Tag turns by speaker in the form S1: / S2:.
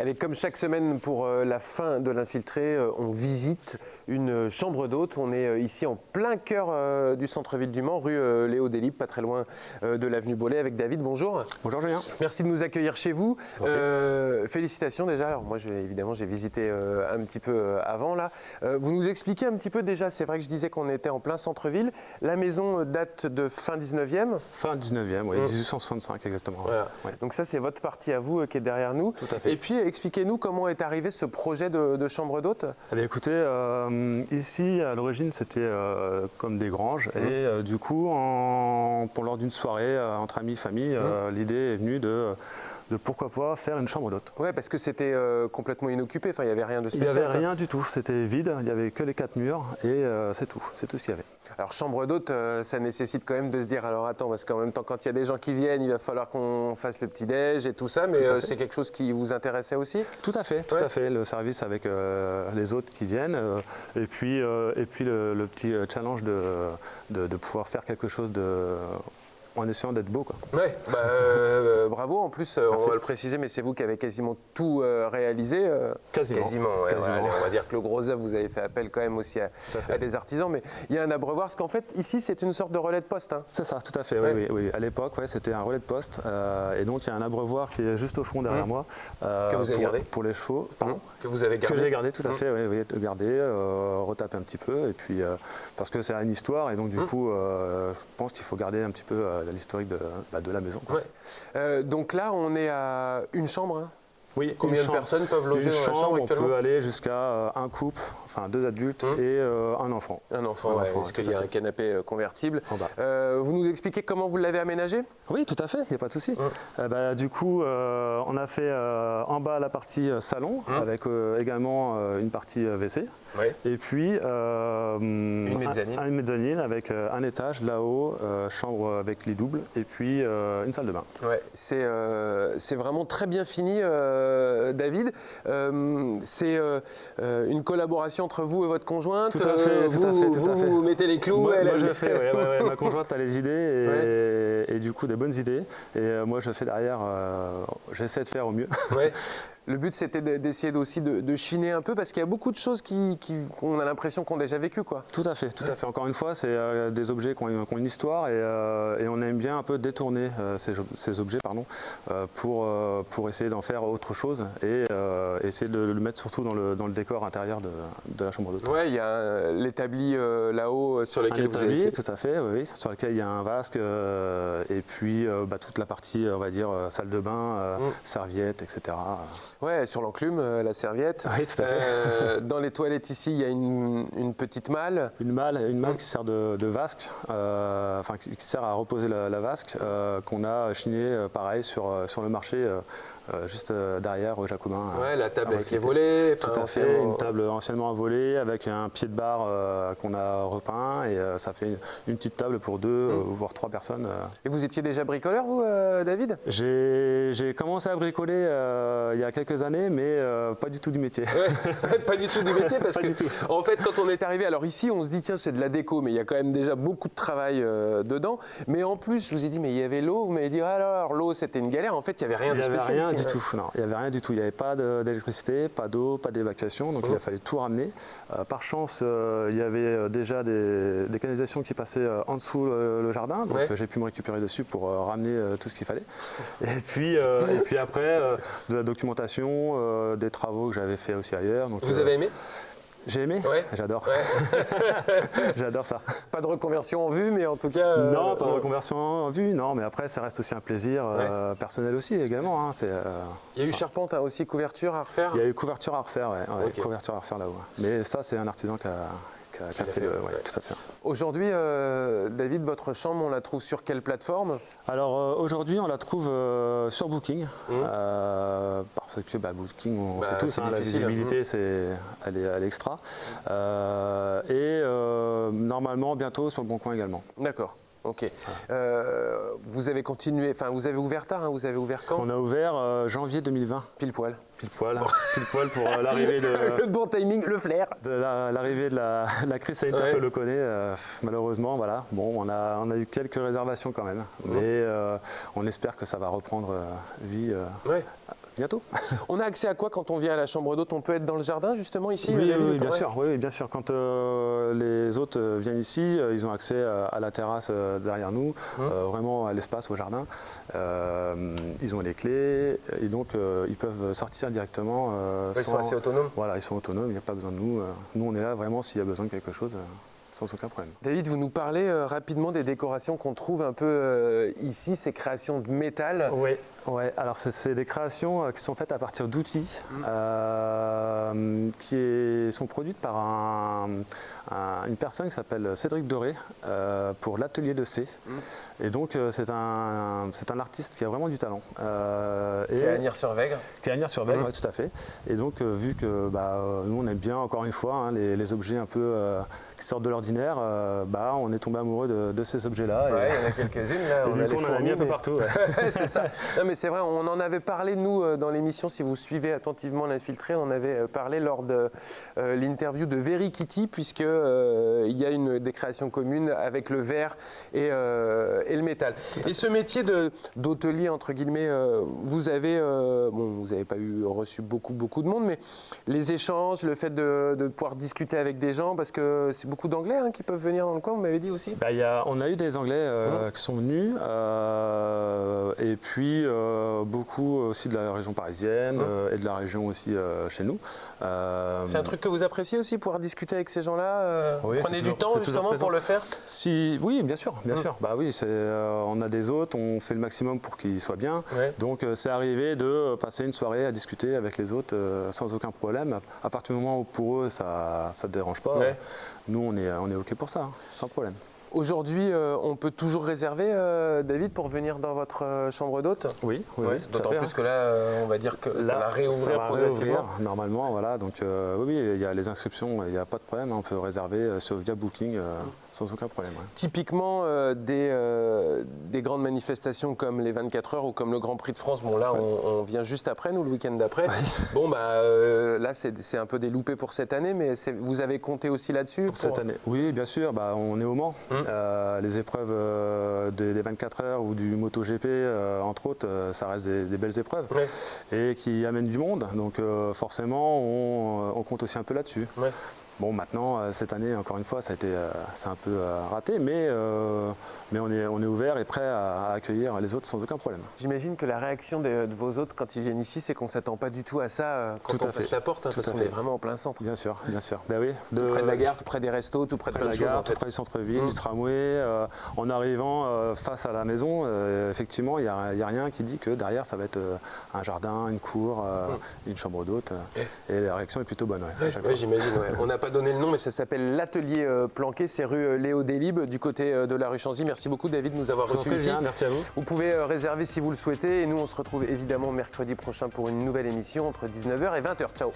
S1: Allez, comme chaque semaine pour la fin de l'Infiltré, on visite une chambre d'hôte. On est ici en plein cœur du centre-ville du Mans, rue Léo Delibes, pas très loin de l'avenue Bollé, avec David. Bonjour.
S2: Bonjour Julien.
S1: Merci de nous accueillir chez vous. Félicitations déjà. Alors moi, évidemment, j'ai visité un petit peu avant là. Vous nous expliquez un petit peu déjà, c'est vrai que je disais qu'on était en plein centre-ville. La maison date de fin 19e.
S2: Fin 19e, oui, 1865 exactement.
S1: Voilà.
S2: Ouais.
S1: Donc ça, c'est votre partie à vous qui est derrière nous.
S2: Tout à fait.
S1: Et puis, expliquez-nous comment est arrivé ce projet de chambre d'hôte.
S2: Eh bien, écoutez, ici à l'origine c'était comme des granges et du coup lors d'une soirée entre amis, famille, l'idée est venue de pourquoi pas faire une chambre d'hôte.
S1: Ouais, parce que c'était complètement inoccupé, enfin il n'y avait rien de
S2: Il
S1: spécial.
S2: n'y avait rien du tout, c'était vide, il n'y avait que les 4 murs et c'est tout ce qu'il y avait.
S1: Alors chambre d'hôte, ça nécessite quand même de se dire, alors attends, parce qu'en même temps quand il y a des gens qui viennent, il va falloir qu'on fasse le petit-déj et tout ça, mais c'est quelque chose qui vous intéressait aussi?
S2: Tout à fait, le service avec les hôtes qui viennent et puis le petit challenge de pouvoir faire quelque chose en essayant d'être beau, quoi.
S1: Ouais, bravo. En plus, on va le préciser, mais c'est vous qui avez quasiment tout réalisé. Quasiment. Ouais, allez, on va dire que le gros œuvre, vous avez fait appel quand même aussi à des artisans. Mais il y a un abreuvoir, parce qu'en fait, ici, c'est une sorte de relais de poste. Hein.
S2: C'est ça, tout à fait. Oui. À l'époque, c'était un relais de poste. Et donc, il y a un abreuvoir qui est juste au fond derrière moi.
S1: Que vous avez gardé
S2: pour les chevaux. Pardon.
S1: Que vous avez gardé.
S2: Que j'ai gardé, tout à fait. Oui, garder, retaper un petit peu. Et puis, parce que c'est une histoire. Et donc, du coup, je pense qu'il faut garder un petit peu l'historique de la maison.
S1: Ouais. Donc là, on est à une chambre. Hein.
S2: Oui,
S1: combien de personnes peuvent loger dans la chambre actuellement?
S2: On peut aller jusqu'à un couple, enfin 2 adultes et un enfant.
S1: Un enfant, est-ce qu'il y a un canapé convertible? Vous nous expliquez comment vous l'avez aménagé?
S2: Oui, tout à fait, il n'y a pas de souci. Du coup, on a fait en bas la partie salon, avec également une partie WC. Et puis une mezzanine avec un étage là-haut, chambre avec lit double, et puis une salle de bain. Ouais,
S1: c'est vraiment très bien fini. David, c'est une collaboration entre vous et votre conjointe.
S2: Tout à fait.
S1: Vous mettez les clous.
S2: Moi je le fais. Ma conjointe a les idées et du coup des bonnes idées. Et moi je fais derrière. J'essaie de faire au mieux. Ouais.
S1: Le but, c'était d'essayer aussi de chiner un peu, parce qu'il y a beaucoup de choses qu'on a l'impression qu'on a déjà vécues, quoi.
S2: Tout à fait. Encore une fois, c'est des objets qui ont une histoire et on aime bien un peu détourner ces objets pour essayer d'en faire autre chose et essayer de le mettre surtout dans le décor intérieur de la chambre d'hôte.
S1: Oui, il y a l'établi là-haut sur lequel vous avez fait.
S2: Tout à fait, oui, sur lequel il y a un vasque et puis toute la partie, on va dire, salle de bain, serviettes, etc.
S1: Ouais, sur l'enclume, la serviette.
S2: Oui, tout à fait.
S1: Dans les toilettes ici, il y a une petite malle.
S2: Une malle qui sert de vasque, qui sert à reposer la vasque, qu'on a chiné pareil sur le marché. Juste derrière au Jacobin.
S1: Ouais, la table avec les volets.
S2: Tout à fait, une table anciennement à volets avec un pied de bar qu'on a repeint et ça fait une petite table pour 2 voire 3 personnes.
S1: Et vous étiez déjà bricoleur, vous, David?
S2: J'ai commencé à bricoler il y a quelques années, mais pas du tout du métier.
S1: Ouais, pas du tout du métier, parce que en fait, quand on est arrivé, alors ici, on se dit tiens, c'est de la déco, mais il y a quand même déjà beaucoup de travail dedans. Mais en plus, je vous ai dit, mais il y avait l'eau. Vous m'avez dit alors l'eau, c'était une galère. En fait, il n'y avait rien de spécial.
S2: Non, il n'y avait rien du tout. Il n'y avait pas d'électricité, pas d'eau, pas d'évacuation. Donc il a fallu tout ramener. Par chance, il y avait déjà des canalisations qui passaient en dessous le jardin. Donc j'ai pu me récupérer dessus pour ramener tout ce qu'il fallait. Et puis après, de la documentation, des travaux que j'avais fait aussi ailleurs. Donc,
S1: vous avez aimé?
S2: J'ai aimé, j'adore. J'adore ça.
S1: Pas de reconversion en vue, mais en tout cas...
S2: Non, pas de reconversion en vue, non, mais après ça reste aussi un plaisir personnel aussi également. Hein,
S1: il y a eu charpente, aussi couverture à refaire?
S2: Il y a eu couverture à refaire, couverture à refaire là-haut. Mais ça, c'est un artisan qui a fait, tout à fait.
S1: Aujourd'hui, David, votre chambre, on la trouve sur quelle plateforme?
S2: Alors aujourd'hui, on la trouve sur Booking, parce que Booking, on sait tous, la visibilité, elle est extra. Et normalement, bientôt sur le Bon Coin également.
S1: D'accord. Ok. Vous avez continué, enfin vous avez ouvert tard, hein, vous avez ouvert quand?
S2: On a ouvert janvier 2020.
S1: Pile poil.
S2: Pile poil pour l'arrivée de...
S1: Le bon timing, le flair.
S2: L'arrivée de la crise sanitaire que l'on connaît, malheureusement, voilà. Bon, on a eu quelques réservations quand même, mais on espère que ça va reprendre vie bientôt.
S1: On a accès à quoi quand on vient à la chambre d'hôte? On peut être dans le jardin justement ici?
S2: Oui, bien sûr. Oui, bien sûr. Quand les hôtes viennent ici, ils ont accès à la terrasse derrière nous, vraiment à l'espace, au jardin. Ils ont les clés et donc ils peuvent sortir directement.
S1: Ils sont assez autonomes?
S2: Voilà, ils sont autonomes, il n'y a pas besoin de nous. Nous, on est là vraiment s'il y a besoin de quelque chose. Sans aucun problème.
S1: David, vous nous parlez rapidement des décorations qu'on trouve un peu ici, ces créations de métal.
S2: Oui. Ouais, alors c'est des créations qui sont faites à partir d'outils qui sont produites par une personne qui s'appelle Cédric Doré pour l'atelier de C. Et donc c'est un artiste qui a vraiment du talent.
S1: Qui est à Agnières-sur-Vègre.
S2: Qui est à Agnières-sur-Vègre, oui, tout à fait. Et donc vu que nous on aime bien encore une fois les objets un peu qui sortent de l'ordinaire, on est tombé amoureux de ces objets-là.
S1: Ouais, il y en a quelques-unes là.
S2: On en a mis un peu partout. Ouais.
S1: C'est ça. Non, mais c'est vrai, on en avait parlé, nous, dans l'émission, si vous suivez attentivement l'Infiltré, on avait parlé lors de l'interview de Very Kitty, puisqu'il y a des créations communes avec le verre et le métal. Et ce métier d'hôtelier, entre guillemets, vous avez, vous n'avez pas reçu beaucoup de monde, mais les échanges, le fait de pouvoir discuter avec des gens, parce que c'est beaucoup d'Anglais qui peuvent venir dans le coin, vous m'avez dit aussi?
S2: On a eu des Anglais qui sont venus, et puis beaucoup aussi de la région parisienne et de la région aussi chez nous.
S1: C'est un truc que vous appréciez aussi, pouvoir discuter avec ces gens-là?
S2: Oui,
S1: prenez du temps justement pour le faire?
S2: Oui, bien sûr. Bah oui, on a des hôtes, on fait le maximum pour qu'ils soient bien.
S1: Ouais.
S2: Donc c'est arrivé de passer une soirée à discuter avec les hôtes sans aucun problème. À partir du moment où pour eux ça ne dérange pas, nous on est OK pour ça, sans problème.
S1: Aujourd'hui, on peut toujours réserver, David, pour venir dans votre chambre d'hôte?
S2: Oui.
S1: D'autant plus que là, on va dire que ça va réouvrir progressivement.
S2: Normalement, voilà. Donc oui, il y a les inscriptions, il n'y a pas de problème. On peut réserver via Booking sans aucun problème. Ouais.
S1: Typiquement, des grandes manifestations comme les 24 heures ou comme le Grand Prix de France, là, on vient juste après, nous, le week-end d'après. Ouais. Là, c'est un peu des loupés pour cette année, mais vous avez compté aussi là-dessus?
S2: Pour cette année? Oui, bien sûr. On est au Mans. Les épreuves des 24 heures ou du MotoGP, entre autres, ça reste des belles épreuves et qui amènent du monde. Donc forcément, on compte aussi un peu là-dessus. Ouais. Bon, maintenant, cette année, encore une fois, c'est un peu raté, mais on est ouvert et prêt à accueillir les autres sans aucun problème.
S1: J'imagine que la réaction de vos hôtes quand ils viennent ici, c'est qu'on ne s'attend pas du tout à ça quand on passe la porte, parce qu'on est vraiment en plein centre.
S2: Bien sûr. Ben oui,
S1: tout près de la gare, tout près des restos, tout près de plein de choses.
S2: Tout près du centre-ville, du tramway. En arrivant face à la maison, effectivement, il n'y a rien qui dit que derrière, ça va être un jardin, une cour, une chambre d'hôte. Et la réaction est plutôt bonne.
S1: Oui, j'imagine. On n'a pas donné le nom, mais ça s'appelle l'Atelier Planqué. C'est rue Léo Delibes, du côté de la rue Chanzy. Merci beaucoup, David, de nous avoir reçus ici.
S2: Merci à vous.
S1: Vous pouvez réserver si vous le souhaitez. Et nous, on se retrouve évidemment mercredi prochain pour une nouvelle émission entre 19h et 20h. Ciao.